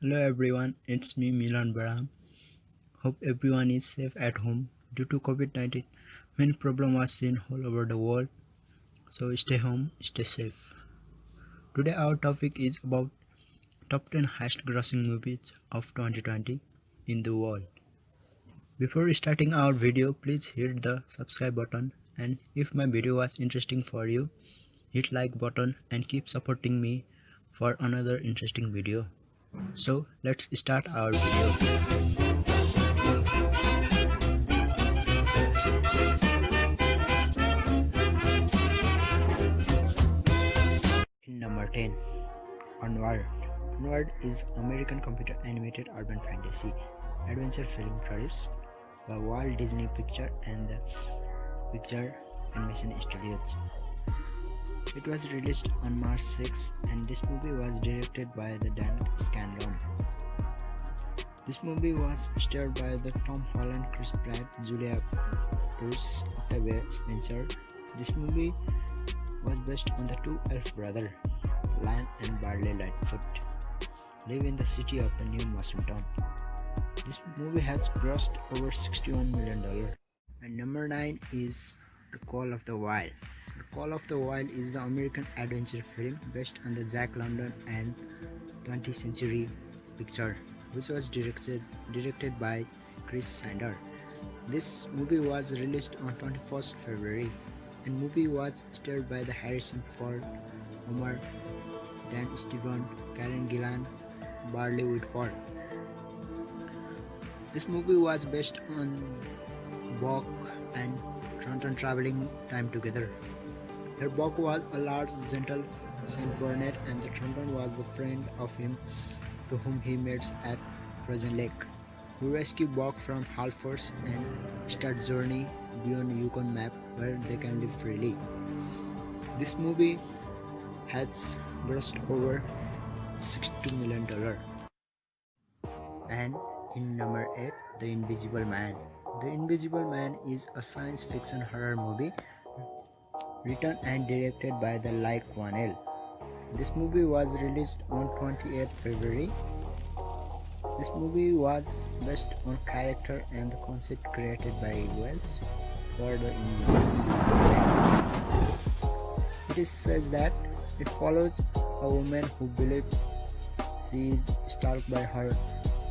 Hello everyone, it's me Milan Baram. Hope everyone is safe at home. Due to COVID-19, many problems are seen all over the world. So stay home, stay safe. Today our topic is about top 10 highest grossing movies of 2020 in the world. Before starting our video, please hit the subscribe button, and if my video was interesting for you, hit like button and keep supporting me for another interesting video. So let's start our video. In number 10, ONWARD. ONWARD is American computer animated urban fantasy adventure film produced by Walt Disney Picture and the Picture Animation Studios. It was released on March 6 and this movie was directed by the Dan Scanlon. This movie was starred by the Tom Holland, Chris Pratt, Julia Roberts, Octavia Spencer. This movie was based on the two elf brothers, Lion and Barley Lightfoot, live in the city of the New Mushroom Town. This movie has grossed over $61 million. And number 9 is The Call of the Wild. The Call of the Wild is the American adventure film based on the Jack London and 20th Century Picture, which was directed by Chris Sander. This movie was released on 21st February and movie was starred by the Harrison Ford, Omar, Dan Steven, Karen Gillan, Barley Whitford. This movie was based on Buck and Thornton traveling time together. Her Buck was a large, gentle Saint Bernard and the Thornton was the friend of him to whom he met at Frozen Lake, who rescue Buck from Halfords and start journey beyond Yukon map where they can live freely. This movie has grossed over $62 million. And in number 8, The Invisible Man. The Invisible Man is a science fiction horror movie written and directed by the Lee Kwan-il. This movie was released on 28th February. This movie was based on character and the concept created by Wells for the Invisible Man. It is said that it follows a woman who believes she is stalked by her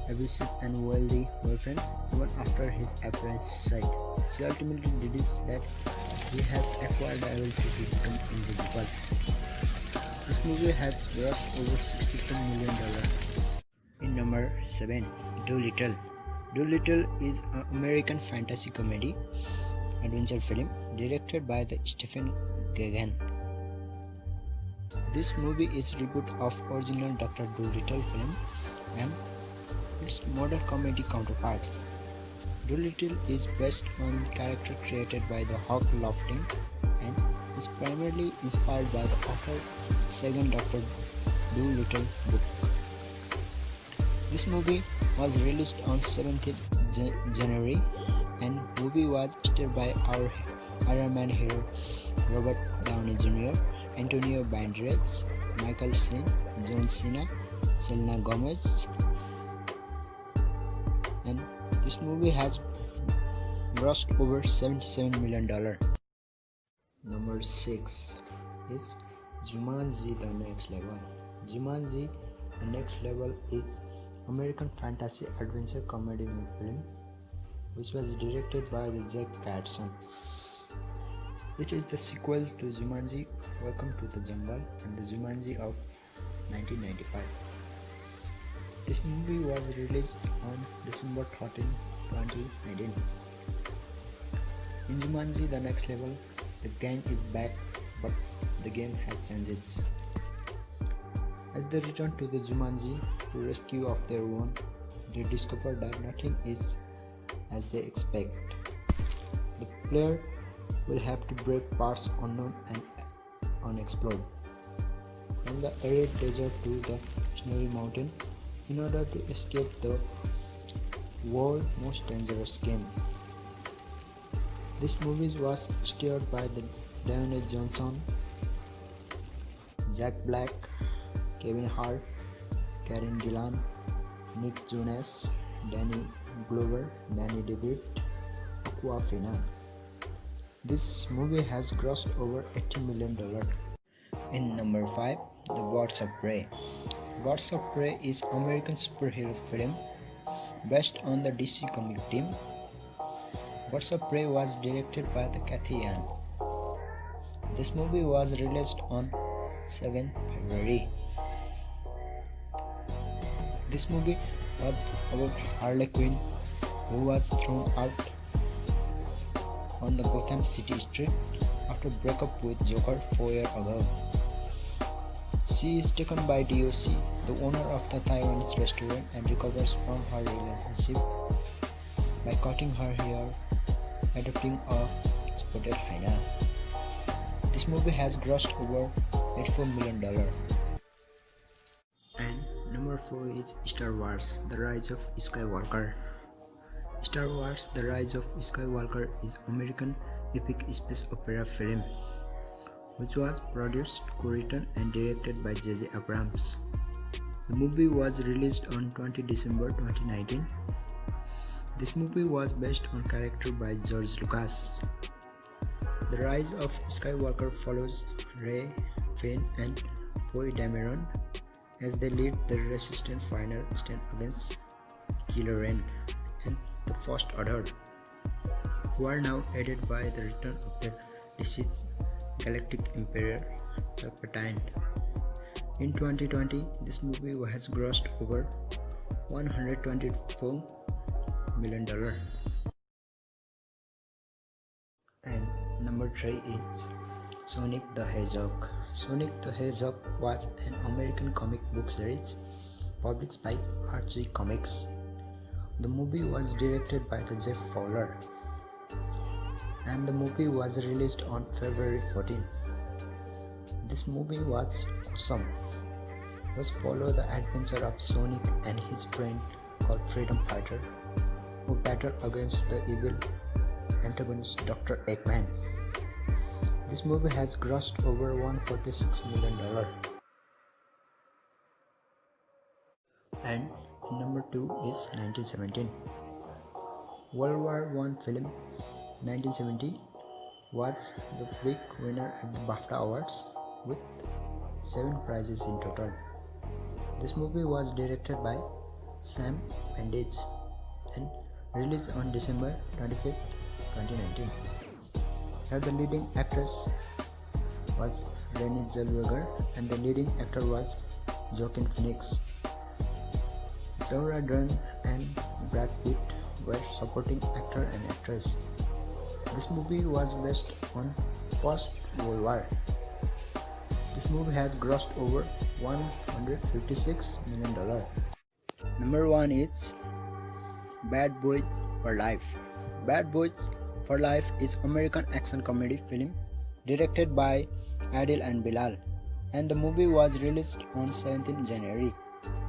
abusive and wealthy boyfriend even after his apparent suicide. She ultimately deduces that he has acquired the ability to become invisible. This movie has grossed over $62 million. In number 7, Dolittle. Dolittle is an American fantasy comedy adventure film directed by the Stephen Gagan. This movie is a reboot of original Dr. Dolittle film and its modern comedy counterpart. Dolittle is based on character created by the Hawk Lofting and is primarily inspired by the author's second Dr. Dolittle book. This movie was released on 17th January and movie was starred by our Iron Man hero Robert Downey Jr., Antonio Banderas, Michael Sheen, John Cena, Selena Gomez, and this movie has grossed over $77 million. Number 6 is Jumanji The Next Level. Jumanji The Next Level is American fantasy adventure comedy film which was directed by the Jack Katson. It is the sequel to Jumanji Welcome to the Jungle and the Jumanji of 1995. This movie was released on December 13, 2019. In Jumanji The Next Level, the gang is back but the game has changed. As they return to the Jumanji to rescue of their own, they discover that nothing is as they expect. The player will have to brave parts unknown and unexplored, from the arid desert to the snowy mountain, in order to escape the world's most dangerous game. This movie was starred by the Dwayne Johnson, Jack Black, Kevin Hart, Karen Gillan, Nick Jonas, Danny Glover, Danny DeVito, Aquafina. This movie has grossed over $80 million. In number 5, The Birds of Prey. Birds of Prey is American superhero film based on the DC comic team. Birds of Prey was directed by the Kathy Yan. This movie was released on 7th February. This movie was about Harley Quinn, who was thrown out on the Gotham City street after breakup with Joker 4 years ago. She is taken by DOC, the owner of the Taiwanese restaurant, and recovers from her relationship by cutting her hair, adopting a spotted hyena. This movie has grossed over $84 million. And number 4 is Star Wars: The Rise of Skywalker. Star Wars: The Rise of Skywalker is American epic space opera film which was produced, co-written and directed by J.J. Abrams. The movie was released on 20 December 2019. This movie was based on character by George Lucas. The Rise of Skywalker follows Rey, Finn and Poe Dameron as they lead the Resistance final stand against Kylo Ren and the First Order, who are now aided by the return of their deceased Galactic Emperor Palpatine. In 2020, this movie has grossed over $124 million. And number 3 is Sonic the Hedgehog. Sonic the Hedgehog was an American comic book series published by Archie Comics. The movie was directed by Jeff Fowler, and the movie was released on February 14. This movie was awesome. Let's follow the adventure of Sonic and his friend called Freedom Fighter, who battle against the evil antagonist Dr. Eggman. This movie has grossed over $146 million. And number 2 is 1917. World War I film 1970 was the big winner at the BAFTA Awards with 7 prizes in total. This movie was directed by Sam Mendes and released on December 25, 2019. Here the leading actress was Renée Zellweger and the leading actor was Joaquin Phoenix. Laura Dern and Brad Pitt were supporting actor and actress. This movie was based on First World War. This movie has grossed over $156 million. Number 1 is Bad Boys for Life. Bad Boys for Life is American action comedy film directed by Adil and Bilal, and the movie was released on 17 January,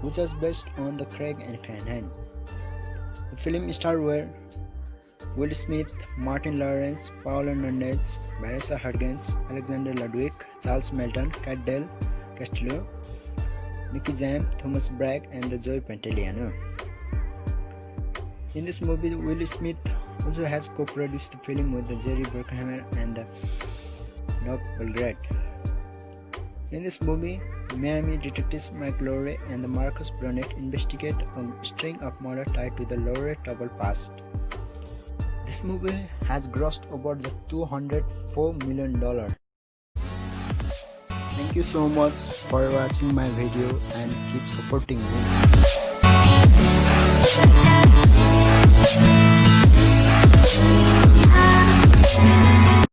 which was based on the Craig and Cranhan. The film starred Will Smith, Martin Lawrence, Paolo Nunez, Vanessa Hudgens, Alexander Ludwig, Charles Melton, Cat Del Castillo, Nicky Jam, Thomas Bragg, and the Joey Pantoliano. In this movie, Will Smith also has co-produced the film with the Jerry Bruckheimer and the Doug Belgrade. In this movie, Miami detectives Mike Lowry and the Marcus Burnett investigate a string of murder tied to the Lowry trouble past. This movie has grossed over the $204 million. Thank you so much for watching my video and keep supporting me.